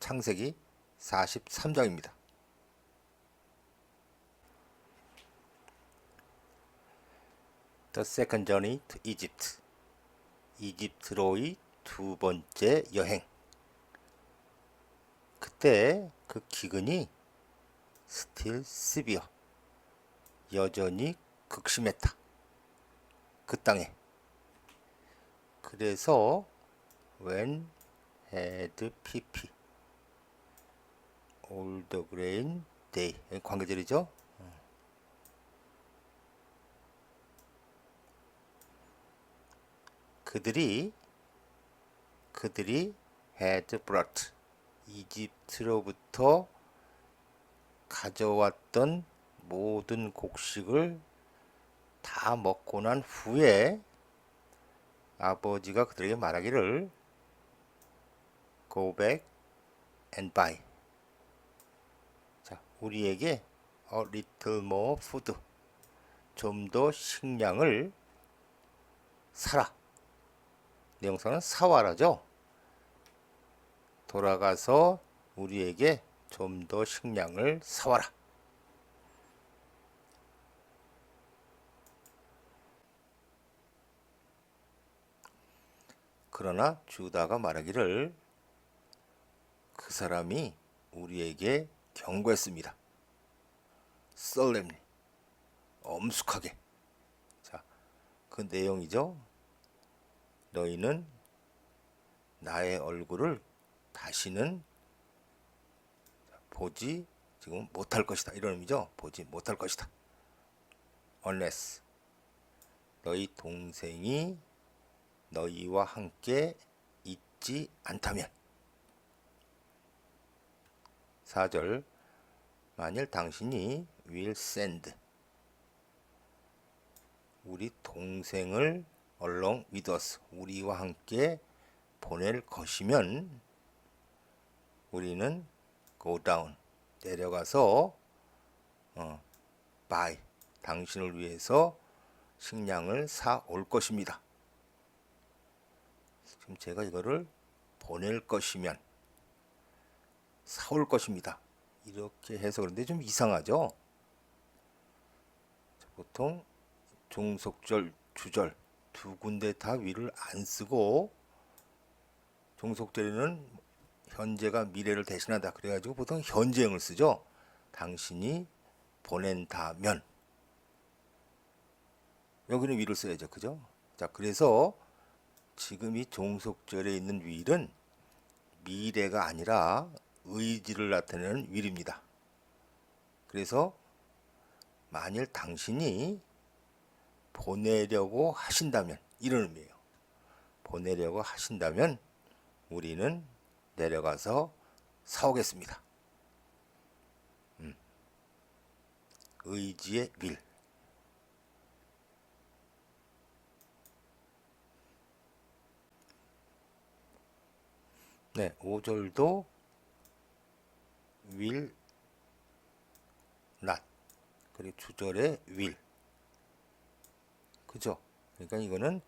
창세기 43장입니다. The Second Journey to Egypt. 이집트로의 두 번째 여행. 그때 그 기근이 still severe. 여전히 극심했다. 그 땅에. 그래서 when had pp all the grain day 관계절이죠. 그들이 had brought 이집트로부터 가져왔던 모든 곡식을 다 먹고 난 후에 아버지가 그들에게 말하기를 go back and buy. 자, 우리에게 a little more food. 좀 더 식량을 사라. 내용상은 사와라죠. 돌아가서 우리에게 좀 더 식량을 사와라. 그러나 주다가 말하기를 그 사람이 우리에게 경고했습니다. solemnly, 엄숙하게. 자, 그 내용이죠. 너희는 나의 얼굴을 다시는 보지 지금 못할 것이다. 이런 의미죠. 보지 못할 것이다. unless 너희 동생이 너희와 함께 있지 않다면. 4절 만일 당신이 will send 우리 동생을 along with us 우리와 함께 보낼 것이면 우리는 go down 내려가서 buy 당신을 위해서 식량을 사 올 것입니다. 지금 제가 이거를 보낼 것이면 사올 것입니다. 이렇게 해서 그런데 좀 이상하죠? 보통 종속절, 주절 두 군데 다 위를 안 쓰고 종속절에는 현재가 미래를 대신한다. 그래가지고 보통 현재형을 쓰죠. 당신이 보낸다면 여기는 위를 써야죠. 그죠? 자, 그래서 지금 이 종속절에 있는 will은 미래가 아니라 의지를 나타내는 will입니다. 그래서 만일 당신이 보내려고 하신다면 이런 의미예요. 보내려고 하신다면 우리는 내려가서 사오겠습니다. 의지의 will. 네, 5절도 will not. 그리고 주절에 will. 그죠? 그러니까 이거는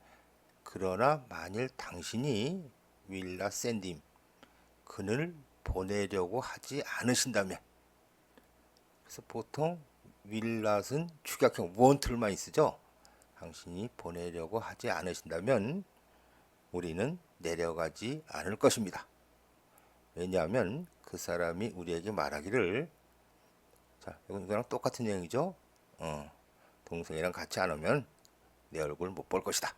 그러나 만일 당신이 will not send him. 그를 보내려고 하지 않으신다면. 그래서 보통 will not은 축약형 won't를 많이 쓰죠. 당신이 보내려고 하지 않으신다면 우리는 내려가지 않을 것입니다. 왜냐하면 그 사람이 우리에게 말하기를 자, 이거랑 똑같은 내용이죠. 동생이랑 같이 안 오면 내 얼굴 못 볼 것이다.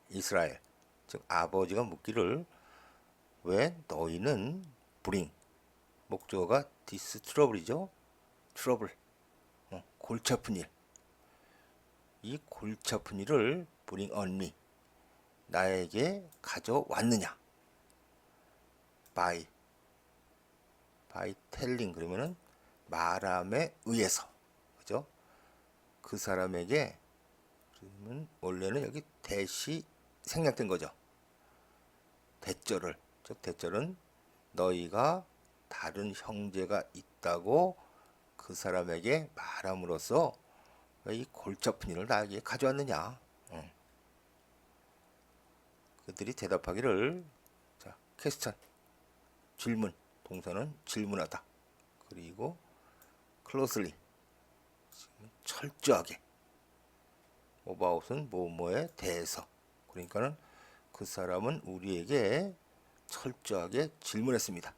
이스라엘, 즉 아버지가 묻기를 왜 너희는 bring 목적어가 this trouble이죠. 트러블, 골치 아픈 일. 이 골치 아픈 일을 bring on me 나에게 가져왔느냐. by telling 그러면은 말함에 의해서 그죠? 그 사람에게 그러면 원래는 여기 대시 생략된 거죠. 대절을 즉 대절은 너희가 다른 형제가 있다고 그 사람에게 말함으로써 왜 이 골치 아픈 일을 나에게 가져왔느냐? 그들이 대답하기를, 자, 퀘스천, 질문, 동사는 질문하다. 그리고 closely, 철저하게. about은 뭐뭐에 대해서. 그러니까는 그 사람은 우리에게 철저하게 질문했습니다.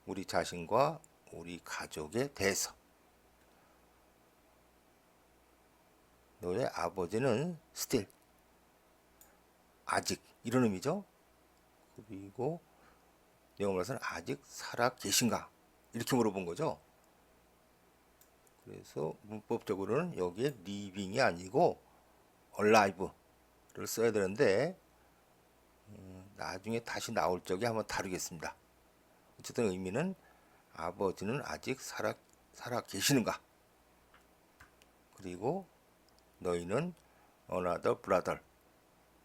우리 자신과 우리 가족에 대해서. 너의 아버지는 still, 아직, 이런 의미죠. 그리고 영어로서는 아직 살아 계신가? 이렇게 물어본 거죠. 그래서 문법적으로는 여기에 living이 아니고 alive를 써야 되는데 나중에 다시 나올 적에 한번 다루겠습니다. 어쨌든 의미는 아버지는 아직 살아 계시는가? 그리고 너희는 another brother,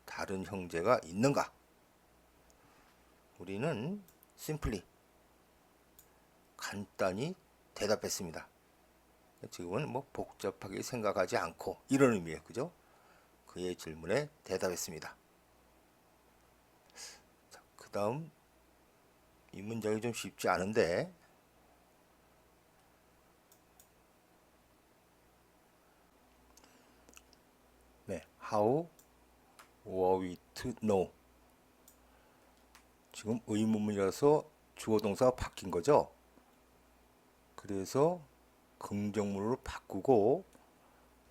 다른 형제가 있는가? 우리는 simply, 간단히 대답했습니다. 지금은 뭐 복잡하게 생각하지 않고, 이런 의미예요. 그죠? 그의 질문에 대답했습니다. 그 다음 이 문장이 좀 쉽지 않은데, 네, how were we to know? 지금 의문문이라서 주어 동사가 바뀐 거죠. 그래서 긍정문으로 바꾸고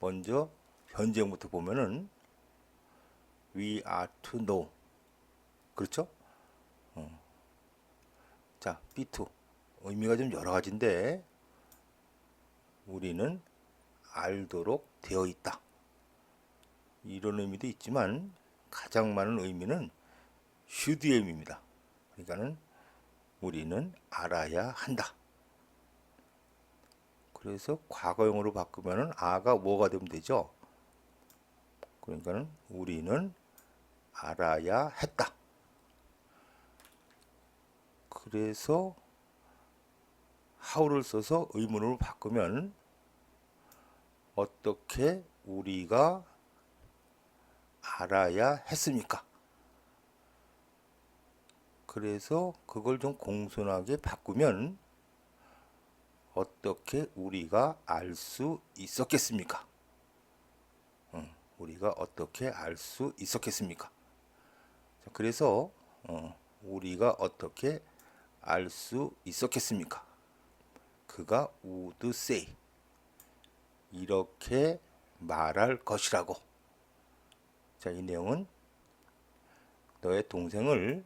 먼저 현재형부터 보면은 we are to know, 그렇죠? 자, be2 의미가 좀 여러 가지인데 우리는 알도록 되어 있다, 이런 의미도 있지만 가장 많은 의미는 should의 의미입니다. 그러니까는 우리는 알아야 한다. 그래서 과거형으로 바꾸면은 아가 뭐가 되면 되죠. 그러니까는 우리는 알아야 했다. 그래서 how를 써서 의문으로 바꾸면 어떻게 우리가 알아야 했습니까? 그래서 그걸 좀 공손하게 바꾸면 어떻게 우리가 알 수 있었겠습니까? 우리가 어떻게 알 수 있었겠습니까? 그래서 우리가 어떻게 알 수 있었겠습니까? 그가 would say, 이렇게 말할 것이라고. 자, 이 내용은 너의 동생을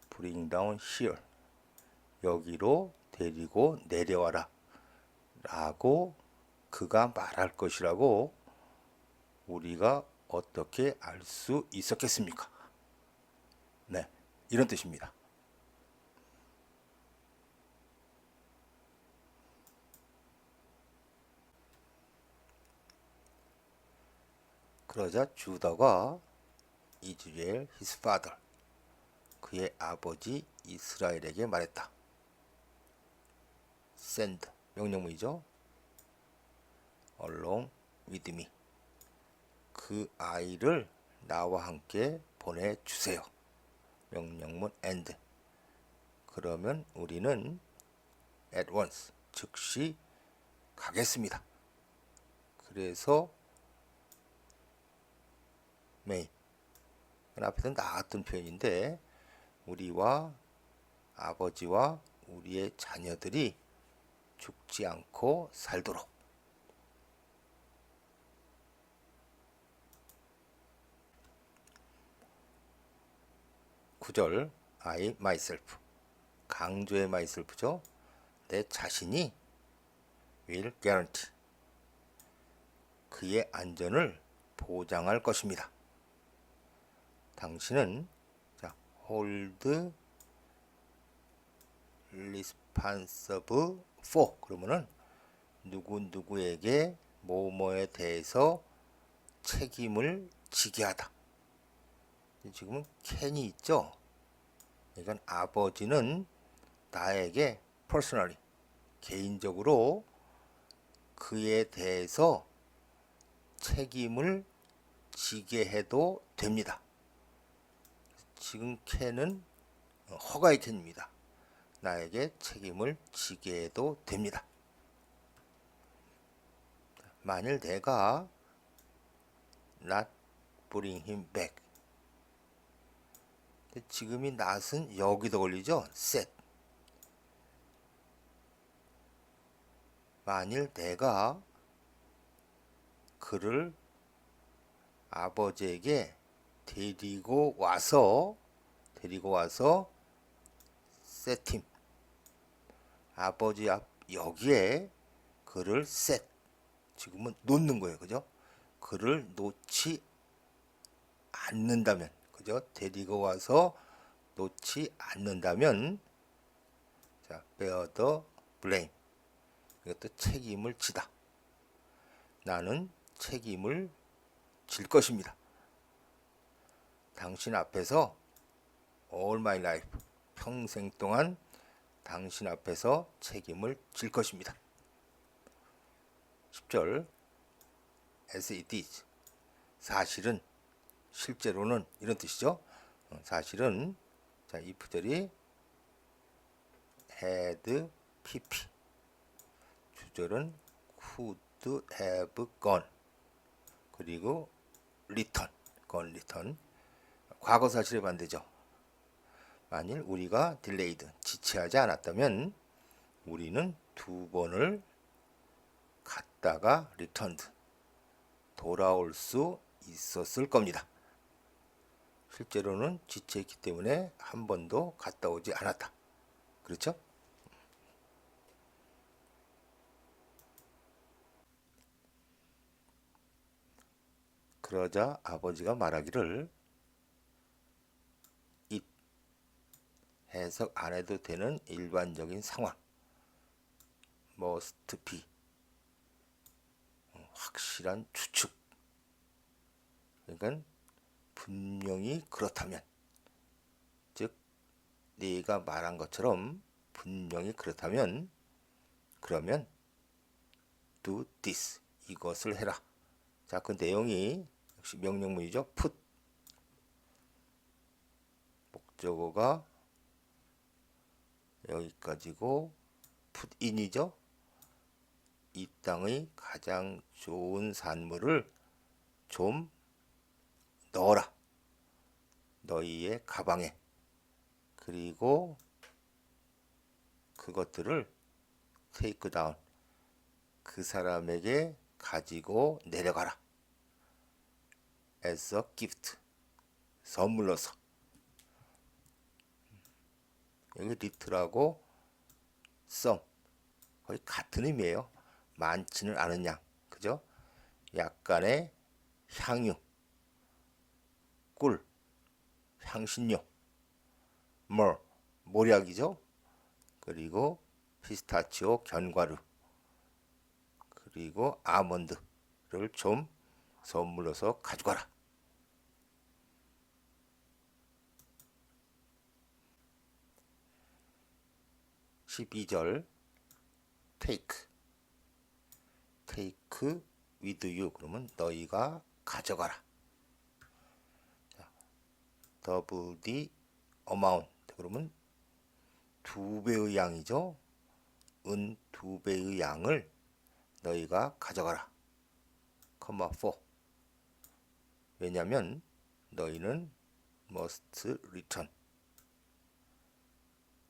bring down here, 여기로 데리고 내려와라 라고 그가 말할 것이라고 우리가 어떻게 알 수 있었겠습니까? 네, 이런 뜻입니다. 그러자 주다가 이즈리엘 his father, 그의 아버지 이스라엘에게 말했다. send, 명령문이죠. along with me, 그 아이를 나와 함께 보내주세요. 명령문 and. 그러면 우리는 at once, 즉시 가겠습니다. 그래서 may, 앞에서 나왔던 표현인데 우리와 아버지와 우리의 자녀들이 죽지 않고 살도록. 9절 I myself, 강조의 myself죠. 내 자신이 will guarantee, 그의 안전을 보장할 것입니다. 당신은 자, hold responsible for, 그러면은 누구에게 뭐뭐에 대해서 책임을 지게 하다. 지금은 can이 있죠. 그러니까 아버지는 나에게 personally, 개인적으로 그에 대해서 책임을 지게 해도 됩니다. 지금 캔은 허가의 캔입니다. 나에게 책임을 지게 해도 됩니다. 만일 내가 not bring him back, 지금이 not은 여기도 걸리죠. set. 만일 내가 그를 아버지에게 데리고 와서 set him, 아버지 앞 여기에 그를 set, 지금은 놓는 거예요. 그죠? 그를 놓지 않는다면, 그죠? 데리고 와서 놓지 않는다면, 자, bear the blame. 이것도 책임을 지다. 나는 책임을 질 것입니다. 당신 앞에서 all my life, 평생 동안 당신 앞에서 책임을 질 것입니다. 10절 as it is, 사실은, 실제로는, 이런 뜻이죠. 사실은, 자, if절이 had pp, 주절은 could have gone, 그리고 return, 과거 사실의 반대죠. 만일 우리가 delayed, 지체하지 않았다면 우리는 2번을 갔다가 returned, 돌아올 수 있었을 겁니다. 실제로는 지체했기 때문에 한 번도 갔다 오지 않았다. 그렇죠? 그러자 아버지가 말하기를 it, 해석 안 해도 되는 일반적인 상황, must be, 확실한 추측, 그러니까 분명히 그렇다면, 즉 네가 말한 것처럼 분명히 그렇다면, 그러면 do this, 이것을 해라. 자, 그 내용이 역시 명령문이죠. put, 목적어가 여기까지고 put in이죠. 이 땅의 가장 좋은 산물을 좀 넣어라. 너희의 가방에. 그리고 그것들을 take down, 그 사람에게 가지고 내려가라. as a gift, 선물로서. 여기 little하고 some 거의 같은 의미예요. 많지는 않은 양, 그죠? 약간의 향유, 꿀, 향신료, 모략이죠. 그리고 피스타치오, 견과류, 그리고 아몬드를 좀 선물로서 가져가라. 12절 take with you, 그러면 너희가 가져가라. double the amount, 그러면 2배의 양이죠. 은 2배의 양을 너희가 가져가라. 4. 왜냐면 너희는 must return,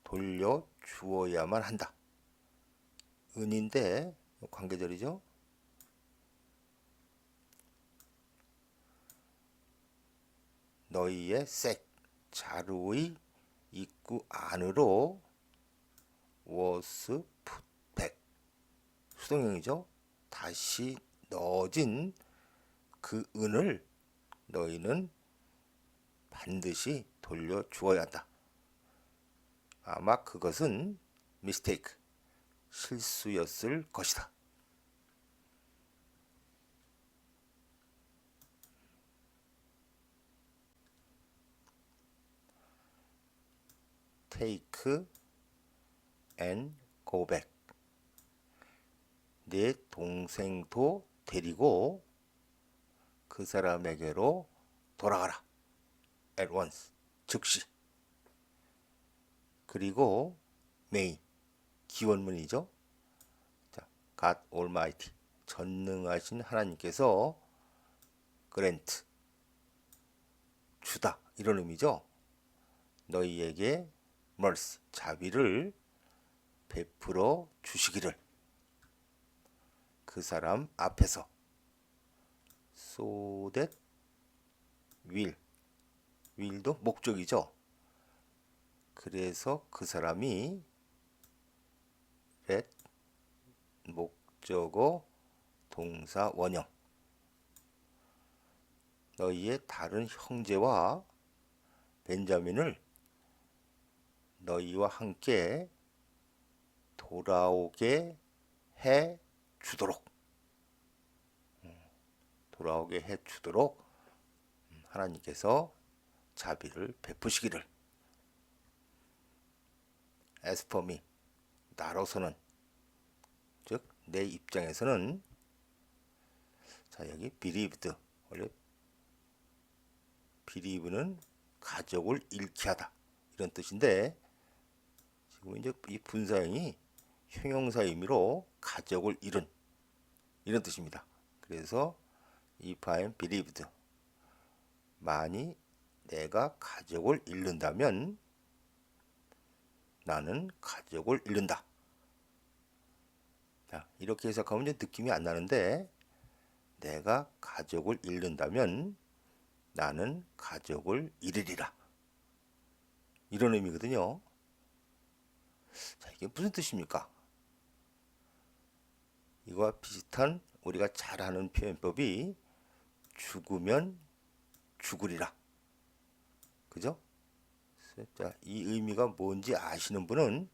돌려 주어야만 한다. 은인데 관계절이죠. 너희의 색, 자루의 입구 안으로 was put back, 수동형이죠. 다시 넣어진 그 은을 너희는 반드시 돌려 주어야 한다. 아마 그것은 mistake, 실수였을 것이다. take and go back, 내 동생도 데리고 그 사람에게로 돌아가라. at once. 즉시. 그리고 may. 기원문이죠. 자, God Almighty. 전능하신 하나님께서 grant. 주다. 이런 의미죠. 너희에게 mercy. 자비를 베풀어 주시기를. 그 사람 앞에서. so that will도 목적이죠. 그래서 그 사람이 let 목적어 동사 원형 너희의 다른 형제와 벤자민을 너희와 함께 돌아오게 해 주도록 하나님께서 자비를 베푸시기를. as for me. 나로서는, 즉 내 입장에서는. 자, 여기 believed. 원래 believe는 가족을 잃게 하다 이런 뜻인데, 지금 이제 이 분사형이 형용사 의미로 가족을 잃은 이런 뜻입니다. 그래서 if I am believed. 만이 내가 가족을 잃는다면 나는 가족을 잃는다. 자, 이렇게 해석하면 이제 느낌이 안 나는데, 내가 가족을 잃는다면 나는 가족을 잃으리라. 이런 의미거든요. 자, 이게 무슨 뜻입니까? 이거와 비슷한 우리가 잘 아는 표현법이 죽으면 죽으리라. 그죠? 자, 이 의미가 뭔지 아시는 분은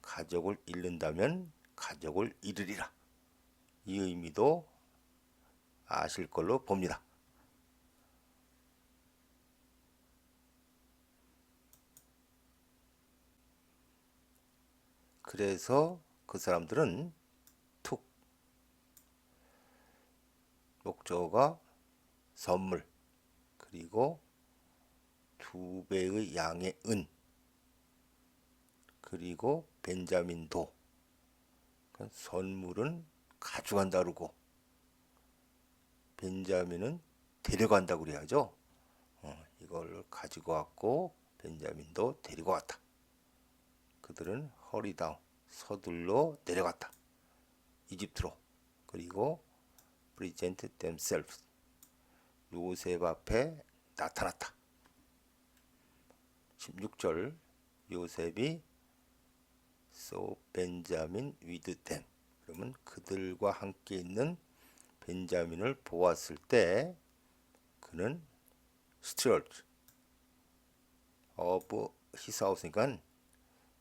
가족을 잃는다면 가족을 잃으리라. 이 의미도 아실 걸로 봅니다. 그래서 그 사람들은 took 목적어가 선물, 그리고 2배의 양의 은, 그리고 벤자민도. 그러니까 선물은 가져간다 그러고 벤자민은 데려간다고 그래야죠. 이걸 가지고 왔고 벤자민도 데리고 왔다. 그들은 허리다운 서둘러 내려갔다. 이집트로. 그리고 present themselves 요셉 앞에 나타났다. 16절 요셉이 so Benjamin with them. 그러면 그들과 함께 있는 벤자민을 보았을 때 그는 steward of his house니까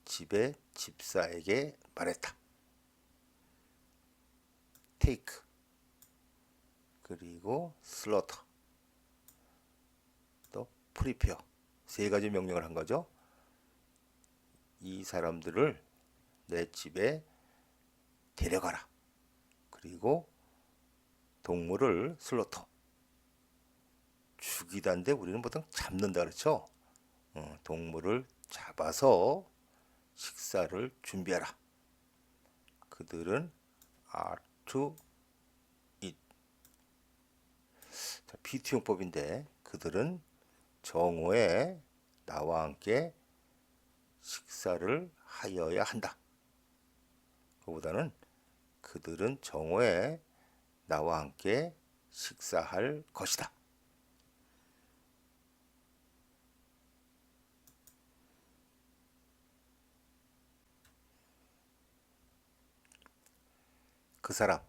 집의 집사에게 말했다. take 그리고 slaughter 또 prepare 세 가지 명령을 한 거죠. 이 사람들을 내 집에 데려가라. 그리고 동물을 슬로터 죽이다인데 우리는 보통 잡는다 그렇죠. 동물을 잡아서 식사를 준비하라. 그들은 are to eat. 자, 비투용법인데 그들은 정오에 나와 함께 식사를 하여야 한다. 그보다는 그들은 정오에 나와 함께 식사할 것이다. 그 사람,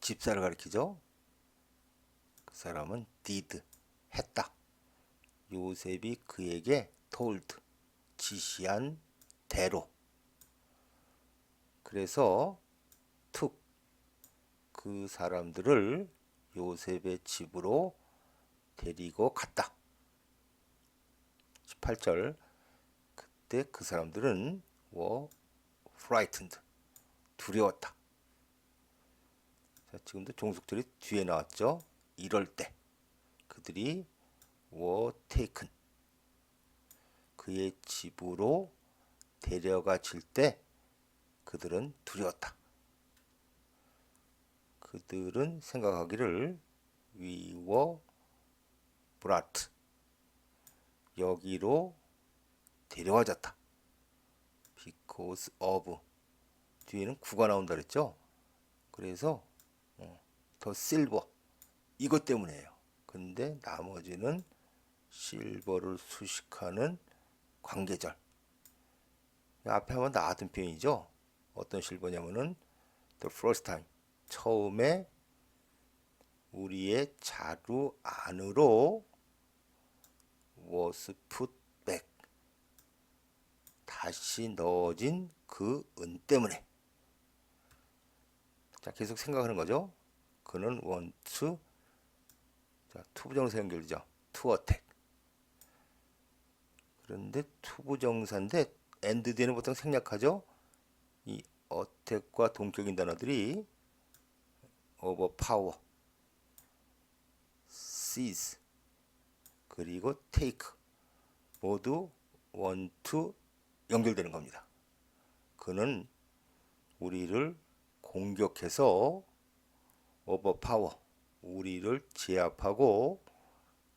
집사를 가리키죠. 그 사람은 did, 했다. 요셉이 그에게 told, 지시한 대로. 그래서 took, 그 사람들을 요셉의 집으로 데리고 갔다. 18절, 그때 그 사람들은 were frightened, 두려웠다. 자, 지금도 종속절이 뒤에 나왔죠. 이럴 때 그들이 were taken, 그의 집으로 데려가질 때 그들은 두려웠다. 그들은 생각하기를 we were brought, 여기로 데려와졌다. because of, 뒤에는 구가 나온다 그랬죠. 그래서 더 실버, 이것 때문에요. 근데 나머지는 실버를 수식하는 관계절. 앞에 한번 나왔던 표현이죠. 어떤 실버냐면은 the first time, 처음에 우리의 자루 안으로 was put back, 다시 넣어진 그 은 때문에. 자, 계속 생각하는 거죠. 그는 want to, 자, 투부정사 연결이죠. to attack. 그런데 투부정사인데 and 뒤에는 보통 생략하죠. 이 attack과 동격인 단어들이 overpower, seize, 그리고 take 모두 want to 연결되는 겁니다. 그는 우리를 공격해서 overpower, 우리를 제압하고,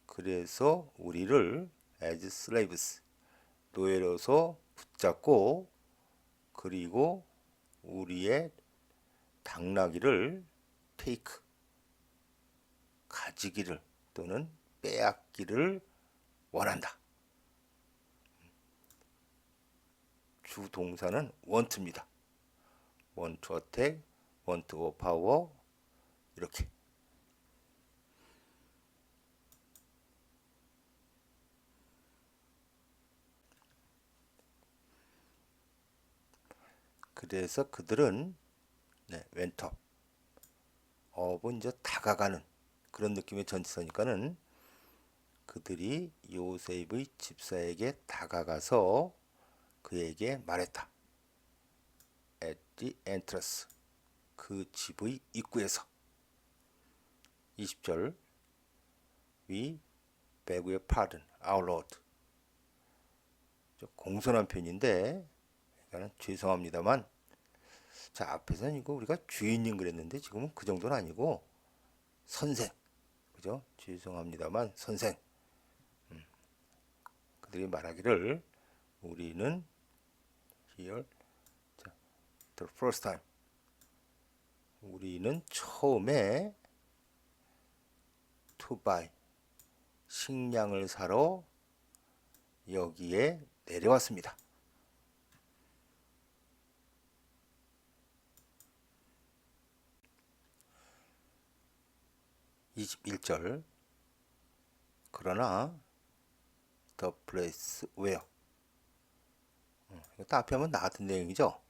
그래서 우리를 as slaves, 노예로서 붙잡고, 그리고 우리의 당나귀를 take, 가지기를 또는 빼앗기를 원한다. 주 동사는 want입니다. want to attack, want to overpower, 이렇게. 그래서 그들은 went up, up은 이제 다가가는 그런 느낌의 전치사니까는 그들이 요셉의 집사에게 다가가서 그에게 말했다. at the entrance, 그 집의 입구에서. 20절 We beg your pardon, our Lord. 공손한 편인데 그러니까 죄송합니다만, 자, 앞에서는 이거 우리가 주인님 그랬는데 지금은 그 정도는 아니고 선생, 그죠? 죄송합니다만 선생. 그들이 말하기를 우리는 here, 자, the first time, 우리는 처음에 to buy, 식량을 사러 여기에 내려왔습니다. 21절 그러나 the place where, 이것도 앞에 한번 나왔던 내용이죠.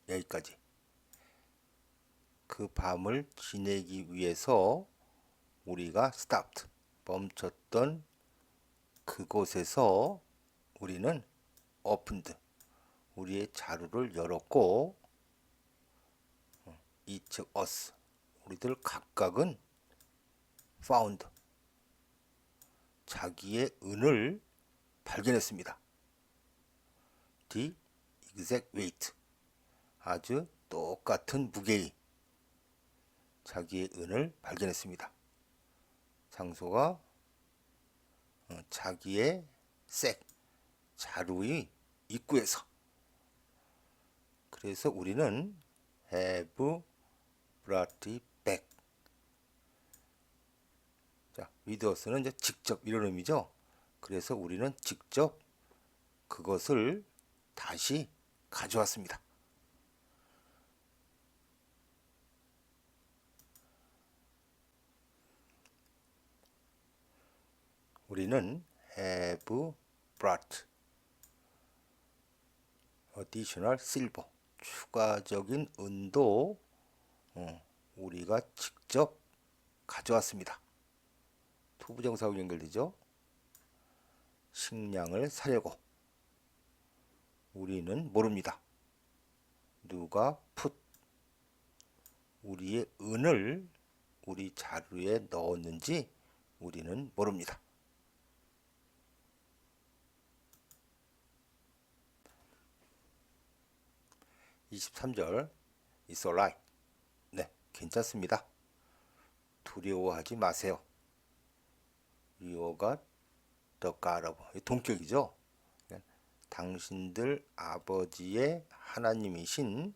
여기까지. 그 밤을 지내기 위해서 우리가 stopped, 멈췄던 그곳에서 우리는 opened, 우리의 자루를 열었고, each us, 우리들 각각은 found, 자기의 은을 발견했습니다. the exact weight, 아주 똑같은 무게의 자기의 은을 발견했습니다. 장소가 자기의 색, 자루의 입구에서. 그래서 우리는 have brought it back. 자, with us는 이제 직접 이런 의미죠. 그래서 우리는 직접 그것을 다시 가져왔습니다. 우리는 have brought additional silver, 추가적인 은도 우리가 직접 가져왔습니다. 투부정사하고 연결되죠. 식량을 사려고. 우리는 모릅니다. 누가 put 우리의 은을 우리 자루에 넣었는지 우리는 모릅니다. 23절 It's alright. 네, 괜찮습니다. 두려워하지 마세요. You got the God of 동격이죠. 당신들 아버지의 하나님이신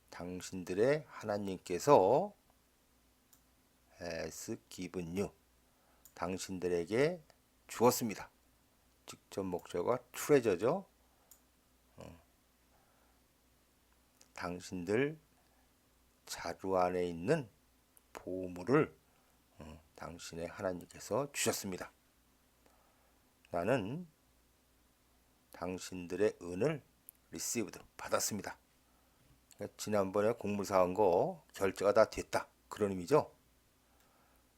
당신들의 하나님께서 has given you 당신들에게 주었습니다. 직접 목적어가 treasure죠. 당신들 자루 안에 있는 보물을 당신의 하나님께서 주셨습니다. 나는 당신들의 은을 received 받았습니다. 지난번에 공물사한 거 결제가 다 됐다 그런 의미죠.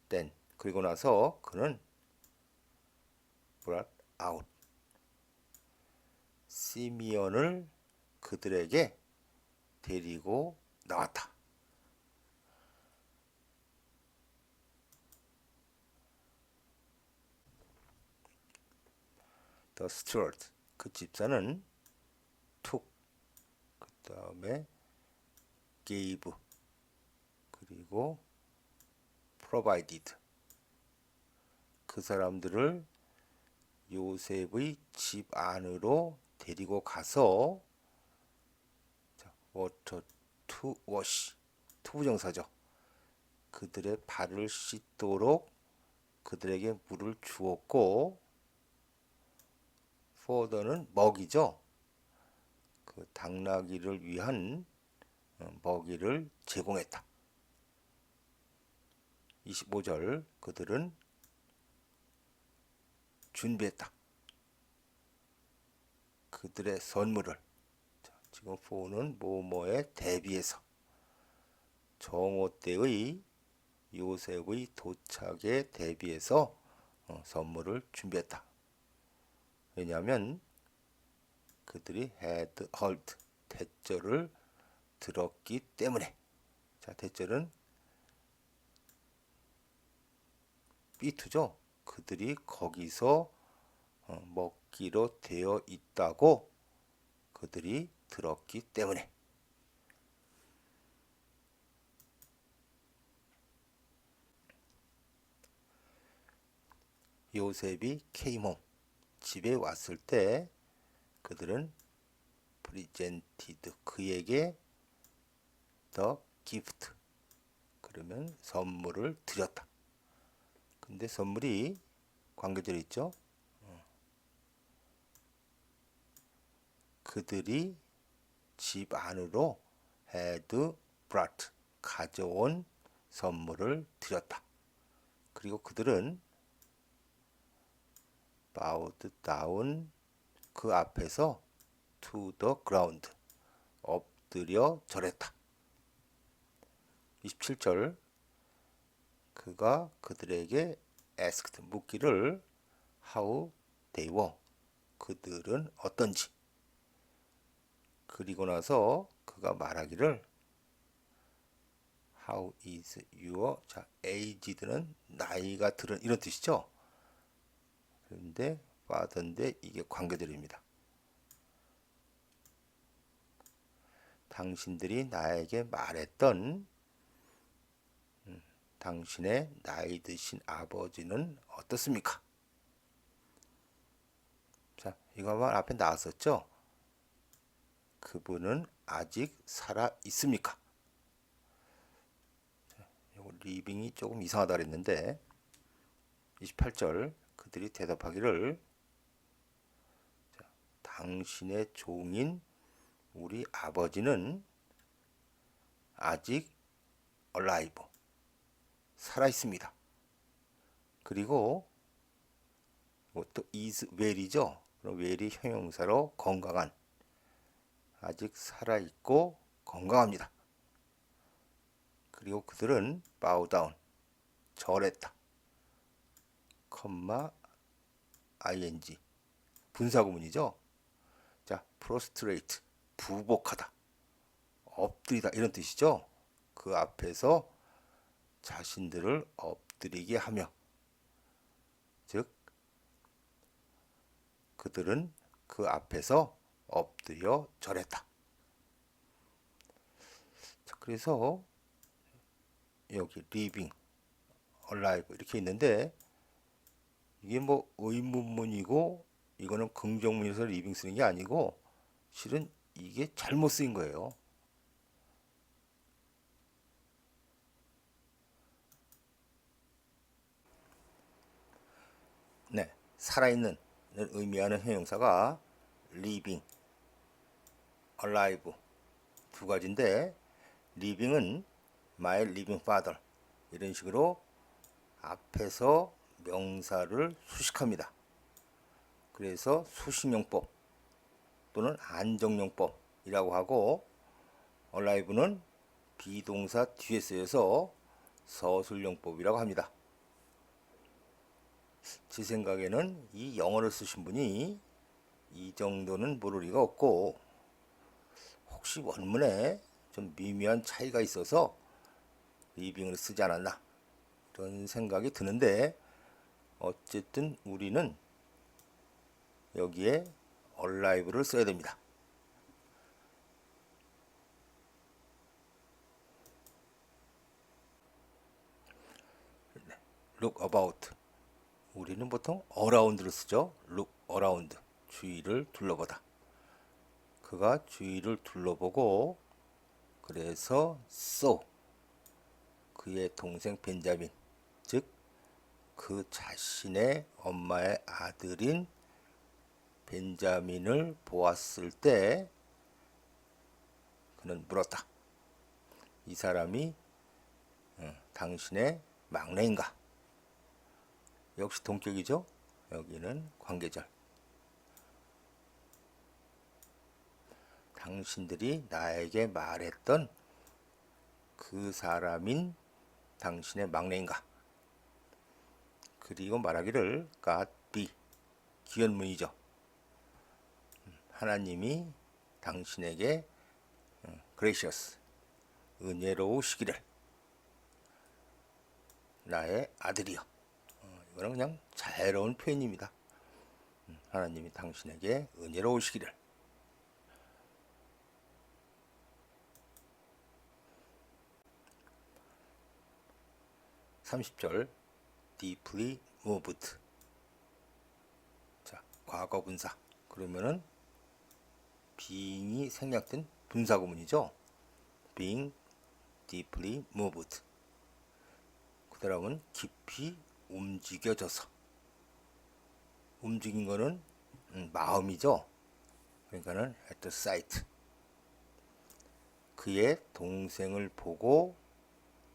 then 그리고 나서 그는 brought out 시미온을 그들에게 데리고 나왔다. The steward 그 집사는 took 그 다음에 gave 그리고 provided 그 사람들을 요셉의 집 안으로 데리고 가서 water to wash 투부정사죠. 그들의 발을 씻도록 그들에게 물을 주었고 further는 먹이죠. 그 당나귀를 위한 먹이를 제공했다. 25절 그들은 준비했다. 그들의 선물을 지금 for는 뭐뭐에 대비해서 정오 때의 요셉의 도착에 대비해서 선물을 준비했다. 왜냐하면 그들이 had heard 대절을 들었기 때문에. 자, 대절은 B2죠. 그들이 거기서 먹기로 되어 있다고 그들이 들었기 때문에. 요셉이 came home 집에 왔을 때 그들은 presented 그에게 the gift 그러면 선물을 드렸다. 근데 선물이 관계절이 있죠. 그들이 집 안으로 had brought 가져온 선물을 드렸다. 그리고 그들은 bowed down 그 앞에서 to the ground 엎드려 절했다. 27절 그가 그들에게 asked 묻기를 how they were 그들은 어떤지 그리고 나서 그가 말하기를 how is your 자 aged는 나이가 들은 이런 뜻이죠. 그런데 father인데 이게 관계들입니다. 당신들이 나에게 말했던 당신의 나이 드신 아버지는 어떻습니까? 자, 이거만 앞에 나왔었죠? 그분은 아직 살아 있습니까? 이거 리빙이 조금 이상하다 그랬는데 28절 그들이 대답하기를 자, 당신의 종인 우리 아버지는 아직 alive 살아 있습니다. 그리고 또 is well이죠. 그럼 well이 형용사로 건강한 아직 살아 있고 건강합니다. 그리고 그들은 bow down 절했다. 컴마 ing 분사구문이죠. 자, prostrate 부복하다 엎드리다 이런 뜻이죠. 그 앞에서 자신들을 엎드리게 하며, 즉 그들은 그 앞에서 엎드려 절했다. 자, 그래서 여기 living, alive 이렇게 있는데 이게 뭐 의문문이고 이거는 긍정문에서 living 쓰는 게 아니고 실은 이게 잘못 쓰인 거예요. 네, 살아있는 을 의미하는 형용사가 living, alive 두 가지인데 living은 my living father 이런 식으로 앞에서 명사를 수식합니다. 그래서 수식용법 또는 안정용법이라고 하고 alive는 비동사 뒤에 쓰여서 서술용법이라고 합니다. 제 생각에는 이 영어를 쓰신 분이 이 정도는 모를 리가 없고 혹시 원문에 좀 미묘한 차이가 있어서 리빙을 쓰지 않았나 이런 생각이 드는데 어쨌든 우리는 여기에 alive를 써야 됩니다. look about 우리는 보통 around를 쓰죠. look around 주위를 둘러보다. 그가 주위를 둘러보고 그래서 saw 그의 동생 벤자민 즉 그 자신의 엄마의 아들인 벤자민을 보았을 때 그는 물었다. 이 사람이 당신의 막내인가? 역시 동격이죠. 여기는 관계절. 당신들이 나에게 말했던 그 사람인 당신의 막내인가? 그리고 말하기를 God be 기원문이죠. 하나님이 당신에게 gracious 은혜로우시기를 나의 아들이여. 이거는 그냥 자애로운 표현입니다. 하나님이 당신에게 은혜로우시기를. (30절) deeply moved. 자, 과거 분사. 그러면은 being이 생략된 분사구문이죠. being deeply moved. 그 다음은 깊이 움직여져서. 움직인 거는 마음이죠. 그러니까는 at the sight. 그의 동생을 보고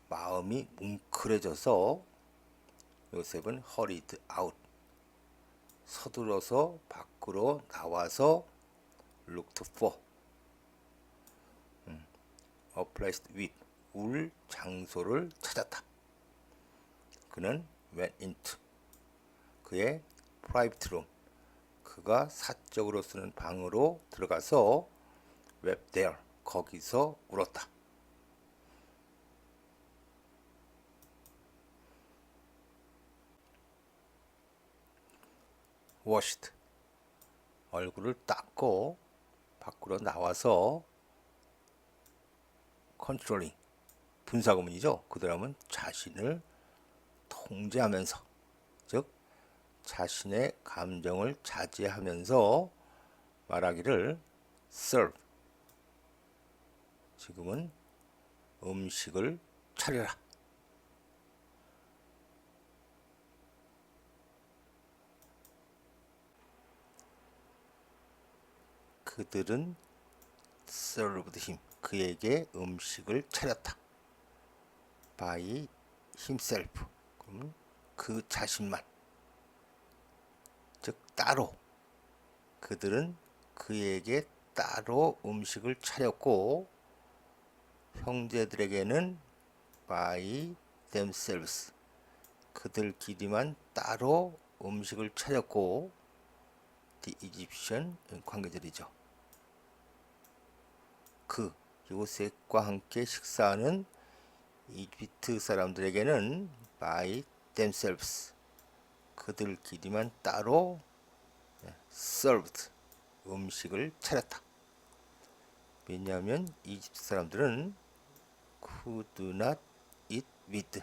마음이 뭉클해져서 요셉은 hurried out. 서둘러서 밖으로 나와서 looked for. a place with. 울 장소를 찾았다. 그는 went into. 그의 private room. 그가 사적으로 쓰는 방으로 들어가서 wept there. 거기서 울었다. washed. 얼굴을 닦고 밖으로 나와서 controlling. 분사구문이죠. 그 다음은 자신을 통제하면서, 즉 자신의 감정을 자제하면서 말하기를 serve. 지금은 음식을 차려라. 그들은 served him. 그에게 음식을 차렸다. by himself. 그러면 그 자신만. 즉 따로. 그들은 그에게 따로 음식을 차렸고 형제들에게는 by themselves. 그들끼리만 따로 음식을 차렸고 the Egyptian 관계절이죠. 그 요셉과 함께 식사하는 이집트 사람들에게는 by themselves, 그들끼리만 따로 served, 음식을 차렸다. 왜냐하면 이집트 사람들은 could not eat with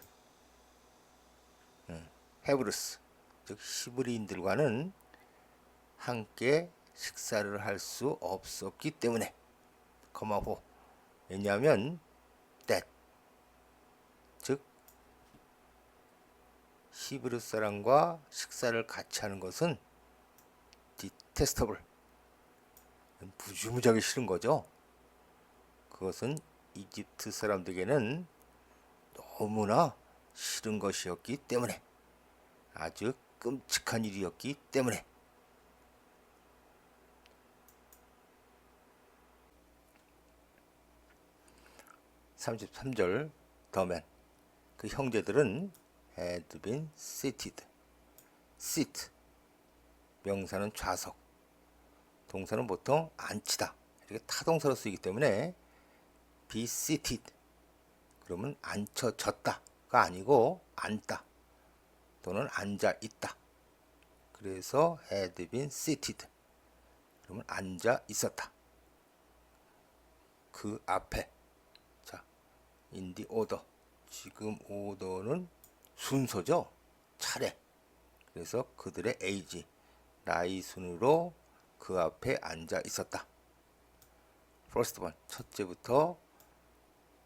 헤브루스, 즉 히브리인들과는 함께 식사를 할 수 없었기 때문에, 거마호, 왜냐하면 that, 즉 히브리 사람과 식사를 같이 하는 것은 detestable, 무지무지하게 싫은 거죠. 그것은 이집트 사람들에게는 너무나 싫은 것이었기 때문에, 아주 끔찍한 일이었기 때문에. 33절 더맨, 그 형제들은 had been seated. sit, 명사는 좌석, 동사는 보통 앉히다, 이렇게 타동사로 쓰이기 때문에 be seated, 그러면 앉혀졌다가 아니고 앉다 또는 앉아 있다. 그래서 had been seated, 그러면 앉아 있었다. 그 앞에, 자, in the order, 지금 오더는 순서죠. 차례. 그래서 그들의 age, 나이 순으로 그 앞에 앉아 있었다. first one, 첫째부터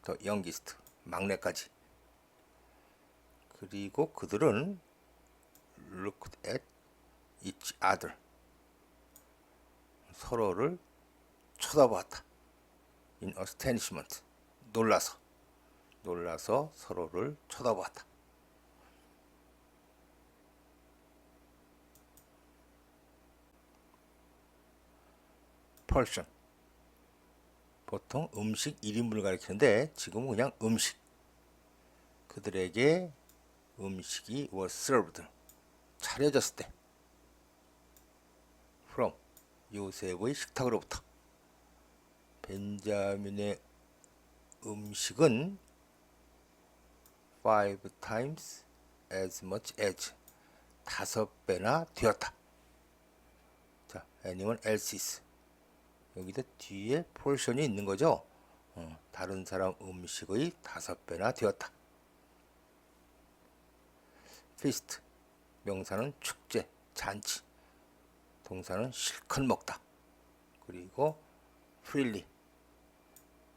더 youngest, 막내까지. 그리고 그들은 looked at each other, 서로를 쳐다보았다. in astonishment, 놀라서 서로를 쳐다보았다. portion, 보통 음식 1인분을 가리키는데 지금은 그냥 음식. 그들에게 음식이 was served, 차려졌을 때. from, 요셉의 식탁으로부터. 벤자민의 음식은 5 times as much as, 5배나 되었다. 자, anyone else's, 여기도 뒤에 포션이 있는 거죠. 다른 사람 음식의 5배나 되었다. feast, 명사는 축제, 잔치, 동사는 실컷 먹다. 그리고 freely,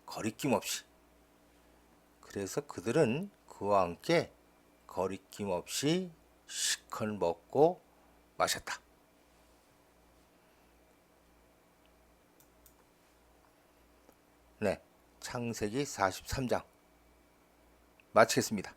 거리낌 없이. 그래서 그들은 그와 함께 거리낌 없이 실컷 먹고 마셨다. 네, 창세기 43장 마치겠습니다.